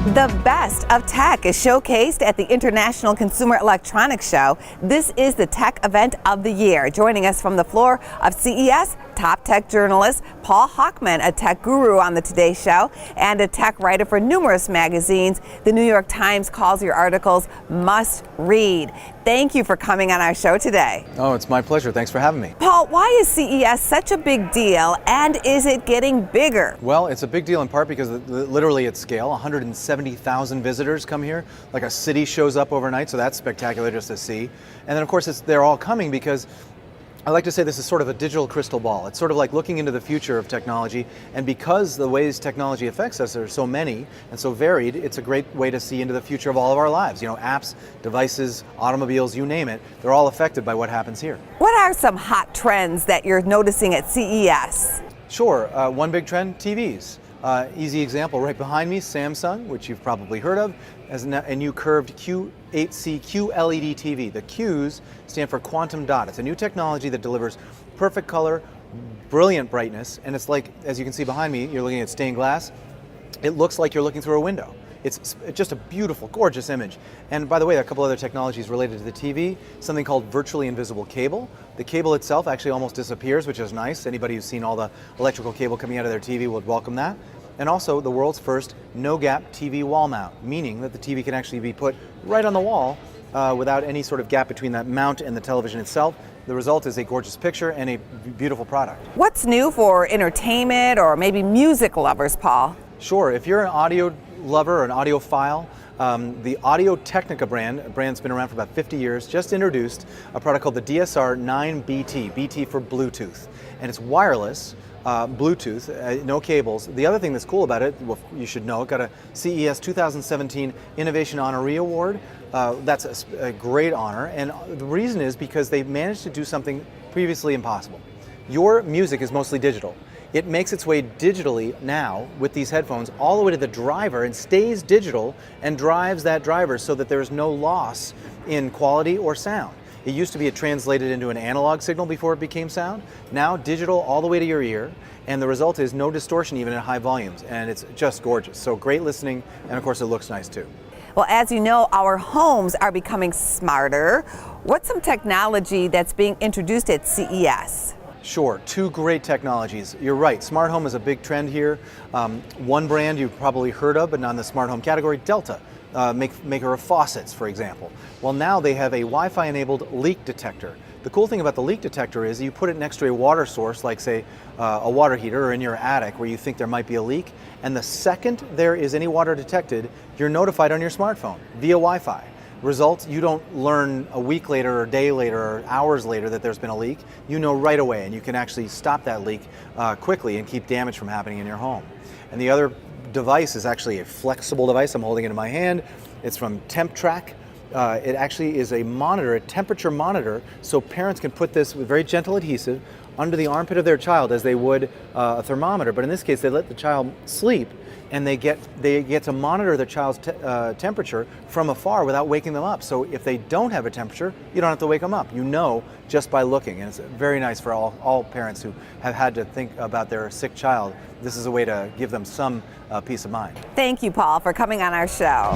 The best of tech is showcased at the International Consumer Electronics Show. This is the tech event of the year. Joining us from the floor of CES, top tech journalist Paul Hochman, a tech guru on the Today Show and a tech writer for numerous magazines. The New York Times calls your articles must read. Thank you for coming on our show today. Oh, it's my pleasure. Thanks for having me. Paul, why is CES such a big deal, and is it getting bigger? Well, it's a big deal in part because literally at scale, 170,000 visitors come here. Like a city shows up overnight, so that's spectacular just to see. And then of course they're all coming because I like to say this is sort of a digital crystal ball. It's sort of like looking into the future of technology, and because the ways technology affects us are so many and so varied, it's a great way to see into the future of all of our lives. You know, apps, devices, automobiles, you name it, they're all affected by what happens here. What are some hot trends that you're noticing at CES? Sure, one big trend, TVs. Easy example, right behind me, Samsung, which you've probably heard of, has a new curved Q8C QLED TV. The Qs stand for quantum dot. It's a new technology that delivers perfect color, brilliant brightness, and it's like, as you can see behind me, you're looking at stained glass. It looks like you're looking through a window. It's just a beautiful, gorgeous image. And by the way, a couple other technologies related to the TV, something called virtually invisible cable. The cable itself actually almost disappears, which is nice. Anybody who's seen all the electrical cable coming out of their TV would welcome that. And also the world's first no-gap TV wall mount, meaning that the TV can actually be put right on the wall without any sort of gap between that mount and the television itself. The result is a gorgeous picture and a beautiful product. What's new for entertainment or maybe music lovers, Paul? Sure, if you're an audio lover or an audiophile, the Audio-Technica brand's been around for about 50 years, just introduced a product called the DSR-9BT, BT for Bluetooth. And it's wireless, Bluetooth, no cables. The other thing that's cool about it, well, you should know, it got a CES 2017 Innovation Honoree Award. That's a great honor, and the reason is because they managed to do something previously impossible. Your music is mostly digital. It makes its way digitally now with these headphones all the way to the driver and stays digital and drives that driver so that there's no loss in quality or sound. It used to be translated into an analog signal before it became sound. Now digital all the way to your ear, and the result is no distortion even at high volumes, and it's just gorgeous. So great listening, and of course it looks nice too. Well, as you know, our homes are becoming smarter. What's some technology that's being introduced at CES? Sure, two great technologies. You're right, smart home is a big trend here. One brand you've probably heard of, but not in the smart home category, Delta, maker of faucets, for example. Well, now they have a Wi-Fi enabled leak detector. The cool thing about the leak detector is you put it next to a water source, like say a water heater or in your attic where you think there might be a leak, and the second there is any water detected, you're notified on your smartphone via Wi-Fi. Result, you don't learn a week later or a day later or hours later that there's been a leak. You know right away, and you can actually stop that leak quickly and keep damage from happening in your home. And the other device is actually a flexible device. I'm holding it in my hand. It's from TempTrack. It actually is a monitor, a temperature monitor, so parents can put this with very gentle adhesive under the armpit of their child as they would a thermometer. But in this case, they let the child sleep, and they get to monitor the child's temperature from afar without waking them up. So if they don't have a temperature, you don't have to wake them up. You know just by looking, and it's very nice for all parents who have had to think about their sick child. This is a way to give them some peace of mind. Thank you, Paul, for coming on our show.